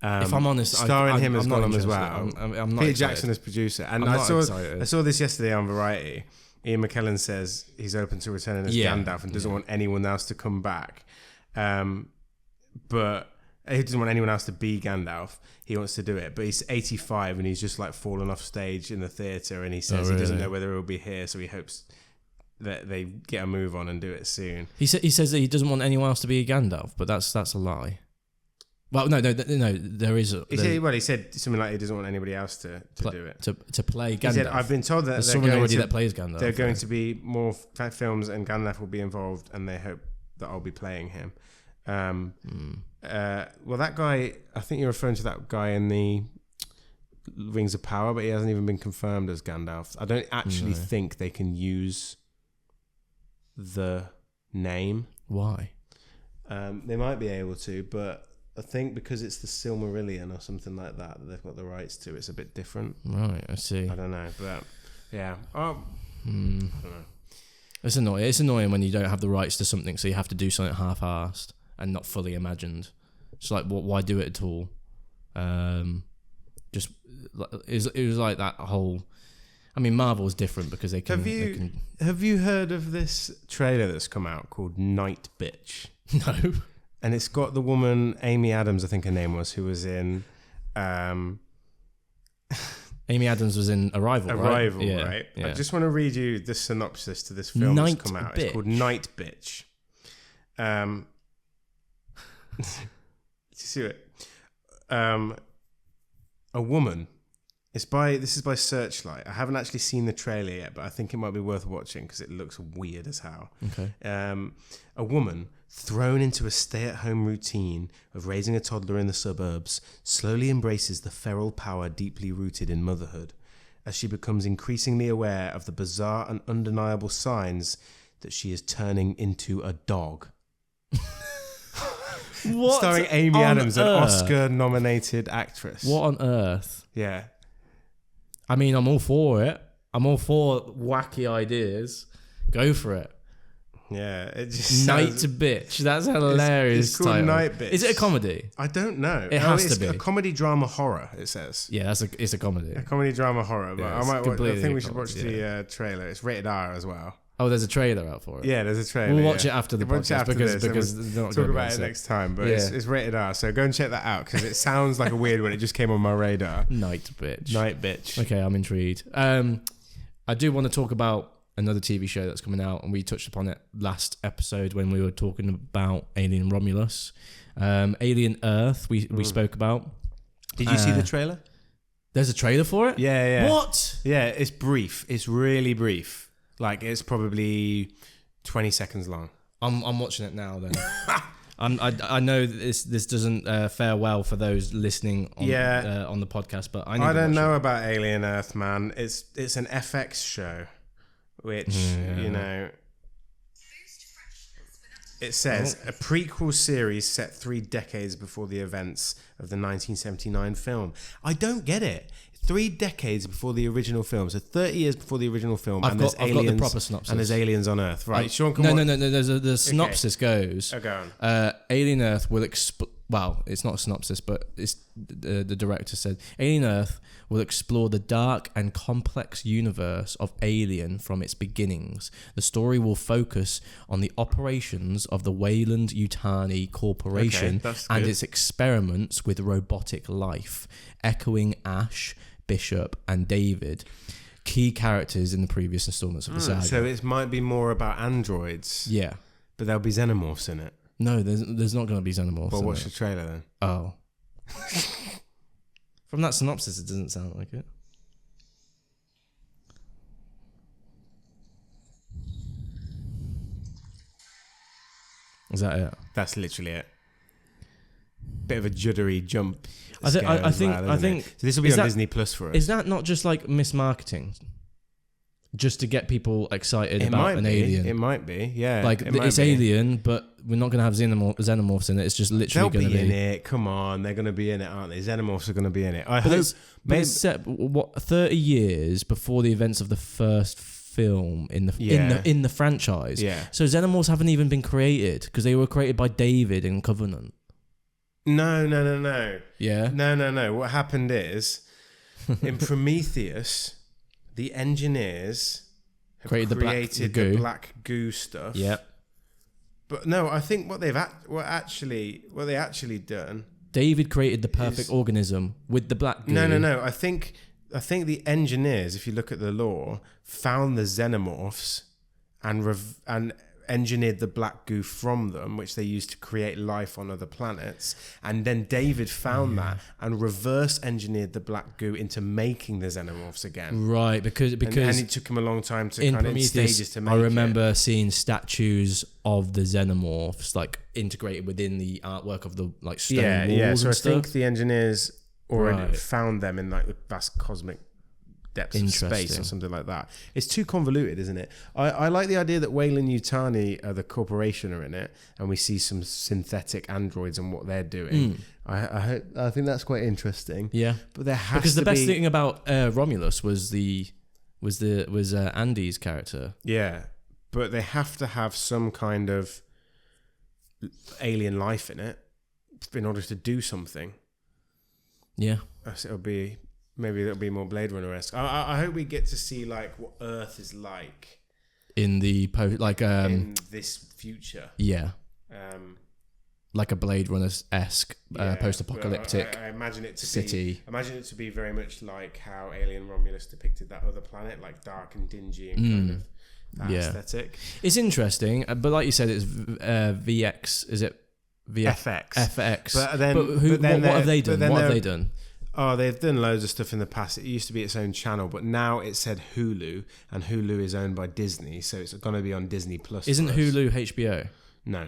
Speaker 1: If I'm honest,
Speaker 2: starring him as Gollum as well.
Speaker 1: I'm not
Speaker 2: Peter
Speaker 1: excited.
Speaker 2: Jackson as producer, and I saw this yesterday on Variety. Ian McKellen says he's open to returning as Gandalf and doesn't want anyone else to come back. But he doesn't want anyone else to be Gandalf. He wants to do it, but he's 85 and he's just like fallen off stage in the theatre, and he says he doesn't know whether he'll be here, so he hopes that they get a move on and do it soon.
Speaker 1: He says that he doesn't want anyone else to be Gandalf, but that's a lie. Well, no, there is.
Speaker 2: He said something like he doesn't want anybody else to do it.
Speaker 1: To play Gandalf.
Speaker 2: He said, I've been told that
Speaker 1: there's someone already that plays Gandalf.
Speaker 2: There are going to be more films, and Gandalf will be involved, and they hope that I'll be playing him. Well, that guy, I think you're referring to that guy in the Rings of Power, but he hasn't even been confirmed as Gandalf. I don't actually think they can use the name.
Speaker 1: Why?
Speaker 2: They might be able to, but I think because it's the Silmarillion or something like that they've got the rights to, it's a bit different.
Speaker 1: Right, I see.
Speaker 2: I don't know, but yeah. I don't know.
Speaker 1: It's annoying. It's annoying when you don't have the rights to something, so you have to do something half-assed and not fully imagined. It's like, why do it at all? It was like that whole. I mean, Marvel's different because they can.
Speaker 2: Have you heard of this trailer that's come out called Night Bitch?
Speaker 1: No.
Speaker 2: And it's got the woman Amy Adams, I think her name was, who was in.
Speaker 1: Amy Adams was in Arrival, right?
Speaker 2: Right? Yeah. I just want to read you the synopsis to this film that's come out. It's called Night Bitch. Did you see it? A woman. This is by Searchlight. I haven't actually seen the trailer yet, but I think it might be worth watching because it looks weird as hell.
Speaker 1: Okay.
Speaker 2: A woman thrown into a stay-at-home routine of raising a toddler in the suburbs slowly embraces the feral power deeply rooted in motherhood as she becomes increasingly aware of the bizarre and undeniable signs that she is turning into a dog.
Speaker 1: What?
Speaker 2: Starring Amy Adams, an Oscar-nominated actress.
Speaker 1: What on earth?
Speaker 2: Yeah.
Speaker 1: I mean, I'm all for it. I'm all for wacky ideas. Go for it.
Speaker 2: Yeah, it just
Speaker 1: Night Bitch. That's hilarious.
Speaker 2: It's called title. Night Bitch.
Speaker 1: Is it a comedy?
Speaker 2: I don't know.
Speaker 1: It has to be
Speaker 2: a comedy drama horror. It says.
Speaker 1: Yeah, it's a comedy.
Speaker 2: A comedy drama horror. But
Speaker 1: Yeah,
Speaker 2: I think we should watch the trailer. It's rated R as well.
Speaker 1: Oh, there's a trailer out for it.
Speaker 2: Yeah, there's a trailer.
Speaker 1: We'll watch it after the podcast because
Speaker 2: we'll talk about it next time. But it's rated R, so go and check that out because it sounds like a weird one. It just came on my radar.
Speaker 1: Night Bitch.
Speaker 2: Night Bitch.
Speaker 1: Okay, I'm intrigued. I do want to talk about another TV show that's coming out, and we touched upon it last episode when we were talking about Alien Romulus. Alien Earth we spoke about.
Speaker 2: Did you see the trailer?
Speaker 1: There's a trailer for it?
Speaker 2: Yeah.
Speaker 1: What?
Speaker 2: Yeah, it's brief. It's really brief. Like, it's probably 20 seconds long.
Speaker 1: I'm watching it now then. I know this doesn't fare well for those listening on the podcast, but I don't
Speaker 2: know about Alien Earth, man. It's an FX show, which, you know... It says, a prequel series set 3 decades before the events of the 1979 film. I don't get it. 3 decades before the original film, so 30 years before the original film,
Speaker 1: I've got the proper synopsis.
Speaker 2: And there's aliens on Earth, right? Sean,
Speaker 1: no. The synopsis goes.
Speaker 2: Go on.
Speaker 1: Alien Earth well, it's not a synopsis, but it's the director said, Alien Earth will explore the dark and complex universe of Alien from its beginnings. The story will focus on the operations of the Weyland-Yutani Corporation and its experiments with robotic life, echoing Ash, Bishop, and David, key characters in the previous installments of the saga.
Speaker 2: So it might be more about androids.
Speaker 1: Yeah.
Speaker 2: But there'll be xenomorphs in it.
Speaker 1: No, there's not going to be xenomorphs.
Speaker 2: Well, watch the trailer then.
Speaker 1: Oh. From that synopsis, it doesn't sound like it. Is that it?
Speaker 2: That's literally it. Bit of a juddery jump.
Speaker 1: I think
Speaker 2: so this will be on Disney Plus for us.
Speaker 1: Is that not just like mismarketing? Just to get people excited about an alien.
Speaker 2: It might be, yeah.
Speaker 1: Like it's Alien, but we're not going to have xenomorphs in it. It's just literally going to be
Speaker 2: in it. Come on, they're going to be in it, aren't they? Xenomorphs are going to be in it. I hope.
Speaker 1: It's set 30 years before the events of the first film in the franchise.
Speaker 2: Yeah.
Speaker 1: So xenomorphs haven't even been created because they were created by David in Covenant.
Speaker 2: No.
Speaker 1: Yeah.
Speaker 2: No. What happened is in Prometheus, the engineers have created the black goo stuff.
Speaker 1: Yep.
Speaker 2: But no, I think what they actually done.
Speaker 1: David created the perfect organism with the black goo.
Speaker 2: No. I think the engineers, if you look at the lore, found the xenomorphs and engineered the black goo from them, which they used to create life on other planets. And then David found that and reverse engineered the black goo into making the xenomorphs again.
Speaker 1: Right, because
Speaker 2: and it took him a long time to kind of stages to make
Speaker 1: I remember seeing statues of the xenomorphs like integrated within the artwork of the like stone walls. Yeah.
Speaker 2: So
Speaker 1: I
Speaker 2: think the engineers already found them in like the vast cosmic depths of space or something like that. It's too convoluted, isn't it? I like the idea that Weyland-Yutani, the corporation, are in it, and we see some synthetic androids and what they're doing. I think that's quite interesting.
Speaker 1: Yeah,
Speaker 2: but there has
Speaker 1: because
Speaker 2: to
Speaker 1: the best thing about Romulus was Andy's character.
Speaker 2: Yeah, but they have to have some kind of alien life in it in order to do something.
Speaker 1: Yeah,
Speaker 2: Maybe it'll be more Blade Runner-esque. I hope we get to see like what Earth is like
Speaker 1: in the
Speaker 2: in this future.
Speaker 1: Yeah, like a Blade Runner-esque post-apocalyptic.
Speaker 2: I imagine it to
Speaker 1: city.
Speaker 2: Imagine it to be very much like how Alien Romulus depicted that other planet, like dark and dingy and kind of that aesthetic.
Speaker 1: It's interesting, but like you said, it's VX. Is it
Speaker 2: FX?
Speaker 1: FX.
Speaker 2: But then,
Speaker 1: what have they done? What have they done?
Speaker 2: Oh, they've done loads of stuff in the past. It used to be its own channel, but now it said Hulu, and Hulu is owned by Disney, so it's going to be on Disney Plus.
Speaker 1: Isn't Hulu HBO?
Speaker 2: No,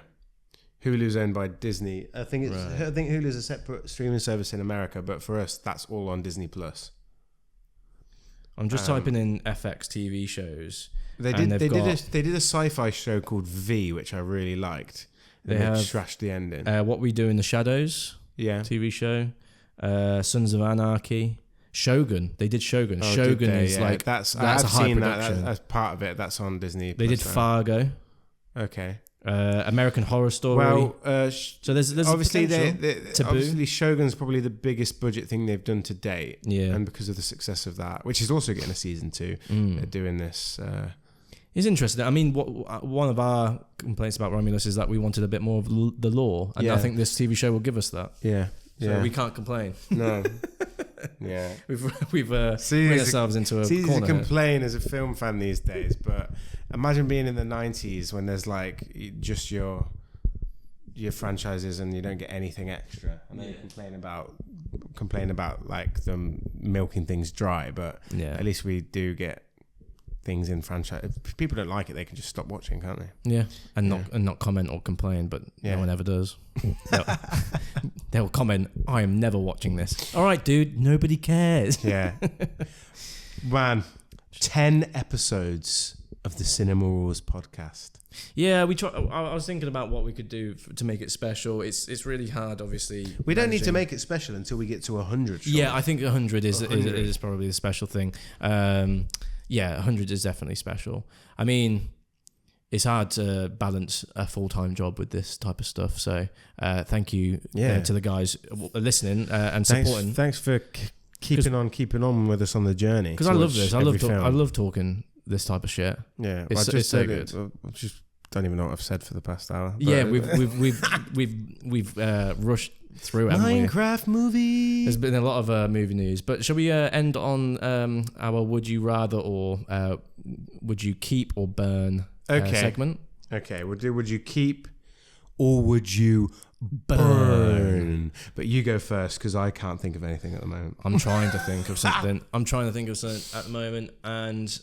Speaker 2: Hulu's owned by Disney. I think Hulu's a separate streaming service in America, but for us, that's all on Disney Plus.
Speaker 1: I'm just typing in FX TV shows.
Speaker 2: They did a sci-fi show called V, which I really liked. They trashed the ending.
Speaker 1: What We Do in the Shadows.
Speaker 2: Yeah,
Speaker 1: TV show. Sons of Anarchy, Shogun. They did Shogun. Shogun is like that's
Speaker 2: I've
Speaker 1: a high
Speaker 2: seen
Speaker 1: production.
Speaker 2: That as part of it. That's on Disney.
Speaker 1: They did Fargo.
Speaker 2: Okay.
Speaker 1: American Horror Story.
Speaker 2: Well,
Speaker 1: so there's
Speaker 2: obviously obviously Shogun's probably the biggest budget thing they've done to date.
Speaker 1: Yeah,
Speaker 2: and because of the success of that, which is also getting a season 2, they're doing this.
Speaker 1: It's interesting. I mean, one of our complaints about Romulus is that we wanted a bit more of the lore, and I think this TV show will give us that.
Speaker 2: Yeah.
Speaker 1: So we can't complain.
Speaker 2: No. Yeah.
Speaker 1: We've made ourselves into a corner. It's easy
Speaker 2: to complain as a film fan these days, but imagine being in the 90s when there's like just your franchises and you don't get anything extra. I know you complain about like them milking things dry, but at least we do get things in franchise. If people don't like it, they can just stop watching, can't they?
Speaker 1: Yeah, and not comment or complain, but no one ever does. They'll comment, I am never watching this. All right, dude, nobody cares.
Speaker 2: Yeah. Man, 10 episodes of the Cinema Rules podcast.
Speaker 1: Yeah, we try. I was thinking about what we could do to make it special. It's really hard, obviously.
Speaker 2: We don't need to make it special until we get to 100.
Speaker 1: Yeah, I think 100 is probably the special thing. 100 is definitely special. I mean, it's hard to balance a full-time job with this type of stuff. So thank you to the guys listening and supporting.
Speaker 2: Thanks for keeping on with us on the journey.
Speaker 1: Because I love this. I love talking this type of shit.
Speaker 2: Yeah,
Speaker 1: it's so good.
Speaker 2: I just don't even know what I've said for the past hour.
Speaker 1: Yeah, we've rushed through it.
Speaker 2: Minecraft movie.
Speaker 1: There's been a lot of movie news, but shall we end on our would you rather or would you keep or burn segment?
Speaker 2: Okay, we'll do would you keep or would you burn? But you go first because I can't think of anything at the moment.
Speaker 1: I'm trying to think of something. at the moment, and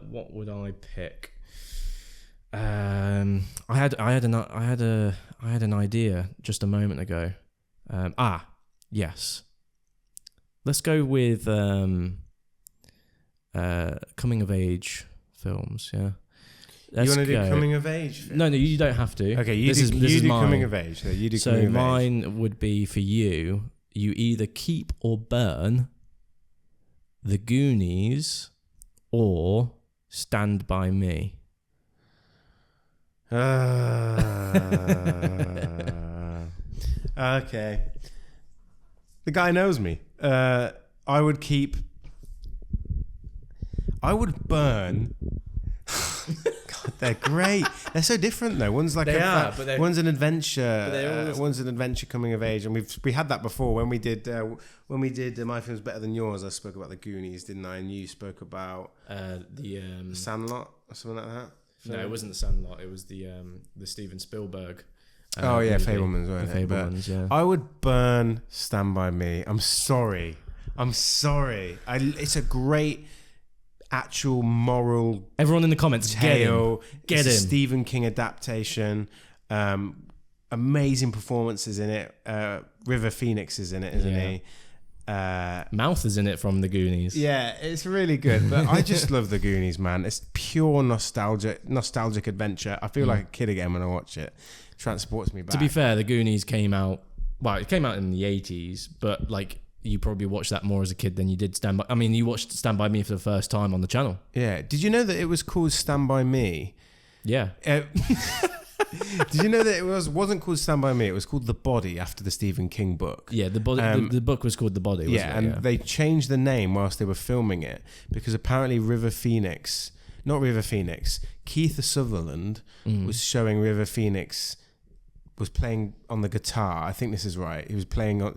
Speaker 1: what would I pick? I had an idea just a moment ago. Yes. Let's go with coming of age films. Yeah.
Speaker 2: You want to do coming of age?
Speaker 1: No, you don't have to.
Speaker 2: Okay, you do coming of age. You do coming of age. So
Speaker 1: mine would be for you. You either keep or burn The Goonies or Stand By Me.
Speaker 2: Okay. The guy knows me. I would burn. God, they're great. They're so different though. One's like one's an adventure. One's an adventure coming of age, and we had that before when we did My Film's Better Than Yours. I spoke about The Goonies, didn't I? And you spoke about
Speaker 1: the
Speaker 2: Sandlot or something like that.
Speaker 1: No, it wasn't the Sandlot. It was the Steven Spielberg.
Speaker 2: Fabelmans, weren't it?
Speaker 1: Fabelmans, yeah.
Speaker 2: I would burn Stand By Me. I'm sorry. It's a great actual moral.
Speaker 1: Everyone in the comments,
Speaker 2: tale.
Speaker 1: Get him.
Speaker 2: Stephen King adaptation. Amazing performances in it. River Phoenix is in it, isn't he?
Speaker 1: Mouth is in it from The Goonies.
Speaker 2: Yeah, it's really good. But I just love The Goonies, man. It's pure nostalgic adventure. I feel like a kid again when I watch it. Transports me back.
Speaker 1: To be fair, The Goonies came out in the 80s, but like you probably watched that more as a kid than you did Stand By. I mean, you watched Stand By Me for the first time on the channel.
Speaker 2: Yeah. Did you know that it was called Stand By Me?
Speaker 1: Yeah.
Speaker 2: Did you know that it wasn't called Stand By Me? It was called The Body after the Stephen King book.
Speaker 1: Yeah, the body. The book was called The Body. Wasn't it?
Speaker 2: They changed the name whilst they were filming it because apparently Keith Sutherland was showing River Phoenix was playing on the guitar. I think this is right. He was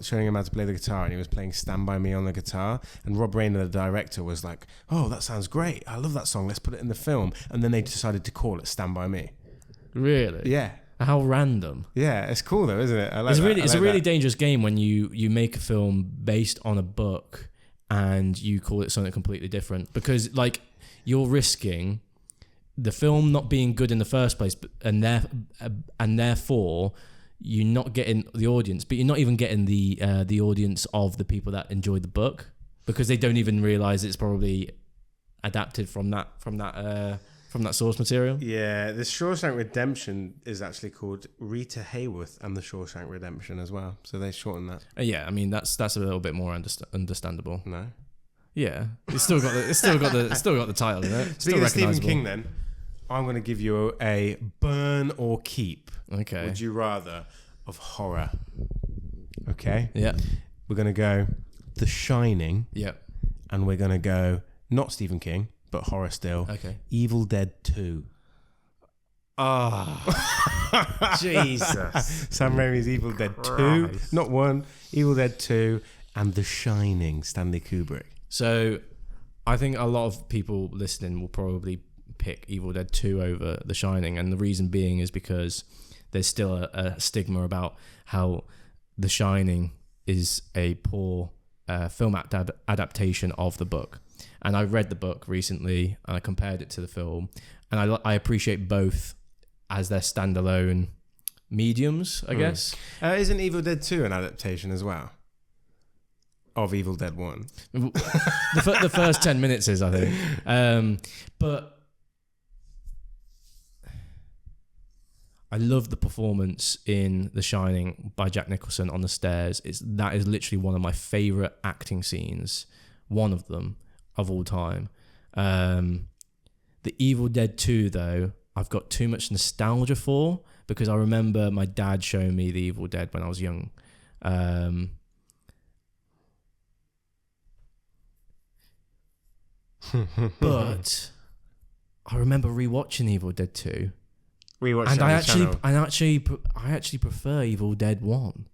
Speaker 2: showing him how to play the guitar, and he was playing Stand By Me on the guitar. And Rob Reiner, the director, was like, "Oh, that sounds great. I love that song. Let's put it in the film." And then they decided to call it Stand By Me.
Speaker 1: Really?
Speaker 2: Yeah.
Speaker 1: How random.
Speaker 2: Yeah, it's cool though, isn't it?
Speaker 1: It's a really dangerous game when you make a film based on a book and you call it something completely different, because like you're risking the film not being good in the first place, and therefore you're not getting the audience, but you're not even getting the audience of the people that enjoyed the book, because they don't even realize it's probably adapted from that source material. Yeah,
Speaker 2: the Shawshank Redemption is actually called Rita Hayworth and the Shawshank Redemption as well, so they shortened that.
Speaker 1: Yeah, I mean that's a little bit more understandable.
Speaker 2: No.
Speaker 1: Yeah, it's still got the title in it.
Speaker 2: Speaking of Stephen King, then I'm going to give you a burn or keep.
Speaker 1: Okay.
Speaker 2: Would you rather of horror? Okay.
Speaker 1: Yeah.
Speaker 2: We're going to go The Shining.
Speaker 1: Yeah.
Speaker 2: And we're going to go not Stephen King, but horror still.
Speaker 1: Okay.
Speaker 2: Evil Dead 2.
Speaker 1: Oh, Jesus.
Speaker 2: Sam Raimi's Evil Dead 2, not 1. Evil Dead 2 and The Shining, Stanley Kubrick.
Speaker 1: So I think a lot of people listening will probably pick Evil Dead 2 over The Shining, and the reason being is because there's still a stigma about how The Shining is a poor film adaptation of the book. And I read the book recently and I compared it to the film, and I appreciate both as their standalone mediums, I guess.
Speaker 2: Isn't Evil Dead 2 an adaptation as well of Evil Dead 1?
Speaker 1: The first 10 minutes is, I think. But I love the performance in The Shining by Jack Nicholson on the stairs. That is literally one of my favourite acting scenes, one of them of all time. The Evil Dead 2, though, I've got too much nostalgia for, because I remember my dad showing me The Evil Dead when I was young. But I remember rewatching Evil Dead 2.
Speaker 2: And
Speaker 1: I actually prefer Evil Dead 1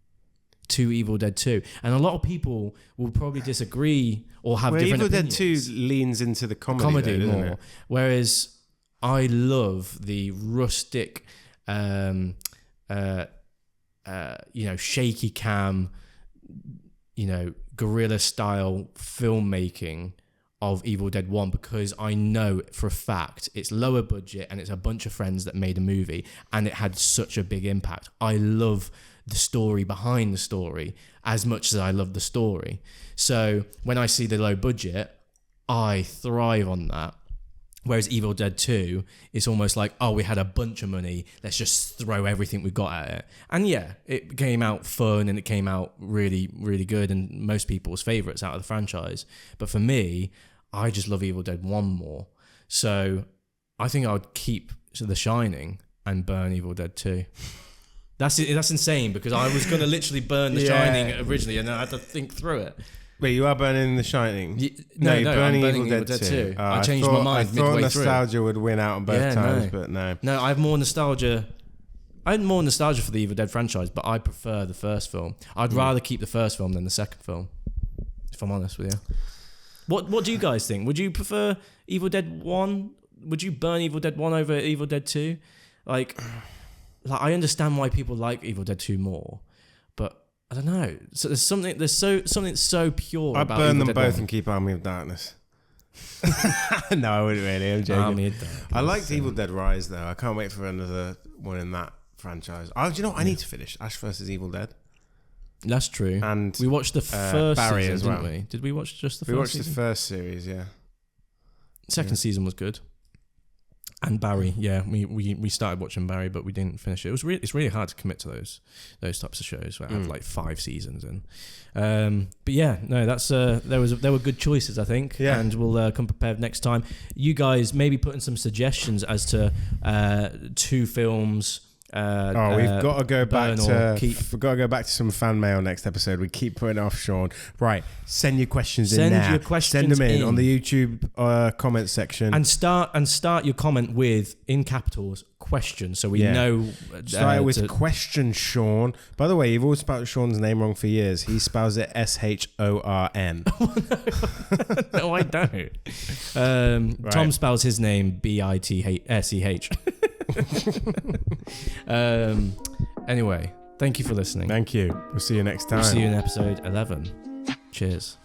Speaker 1: to Evil Dead 2. And a lot of people will probably disagree or have different opinions.
Speaker 2: Evil Dead 2 leans into the comedy though,
Speaker 1: more.
Speaker 2: It?
Speaker 1: Whereas I love the rustic, shaky cam, guerrilla style filmmaking of Evil Dead 1, because I know for a fact it's lower budget and it's a bunch of friends that made a movie and it had such a big impact. I love the story behind the story as much as I love the story. So when I see the low budget, I thrive on that. Whereas Evil Dead 2, it's almost like, oh, we had a bunch of money, let's just throw everything we got at it. And yeah, it came out fun and it came out really, really good and most people's favourites out of the franchise. But for me, I just love Evil Dead 1 more. So I think I would keep The Shining and burn Evil Dead 2. That's insane, because I was going to literally burn The Shining originally and then I had to think through it.
Speaker 2: Wait, you are burning The Shining?
Speaker 1: No, I'm burning Evil Dead 2. I changed my mind midway through.
Speaker 2: I thought nostalgia would win out on both times, but no.
Speaker 1: No, I have more nostalgia. I had more nostalgia for the Evil Dead franchise, but I prefer the first film. I'd rather keep the first film than the second film, if I'm honest with you. What do you guys think? Would you prefer Evil Dead 1? Would you burn Evil Dead 1 over Evil Dead 2? Like I understand why people like Evil Dead 2 more, but I don't know. So there's something so pure
Speaker 2: I'd
Speaker 1: about
Speaker 2: burn
Speaker 1: Evil
Speaker 2: them
Speaker 1: Dead
Speaker 2: both
Speaker 1: 1.
Speaker 2: and keep Army of Darkness. No, I wouldn't really. I'm joking.
Speaker 1: Army of Darkness.
Speaker 2: I liked Evil Dead Rise though. I can't wait for another one in that franchise. Do you know what I need to finish? Ash vs. Evil Dead.
Speaker 1: That's true.
Speaker 2: And
Speaker 1: we watched the first
Speaker 2: Barry
Speaker 1: season,
Speaker 2: as well.
Speaker 1: didn't we? Did we watch just the first
Speaker 2: We watched
Speaker 1: season?
Speaker 2: the first series, yeah.
Speaker 1: Second season was good. And Barry, yeah, we started watching Barry, but we didn't finish it. It's really hard to commit to those types of shows that have like 5 seasons in. But yeah, no, that's there were good choices, I think.
Speaker 2: Yeah.
Speaker 1: And we'll come prepared next time. You guys maybe put in some suggestions as to 2 films.
Speaker 2: We've got to go back to some fan mail next episode. We keep putting it off, Sean. Right, send your questions in now. Send them in on the YouTube comment section.
Speaker 1: And start your comment with, in capitals, question, so we know.
Speaker 2: Start with question, Sean. By the way, you've always spelled Sean's name wrong for years. He spells it SHORN.
Speaker 1: No, I don't. Right. Tom spells his name BITSEH. Anyway, thank you for listening.
Speaker 2: Thank you. We'll see you next time.
Speaker 1: We'll see you in episode 11. Cheers.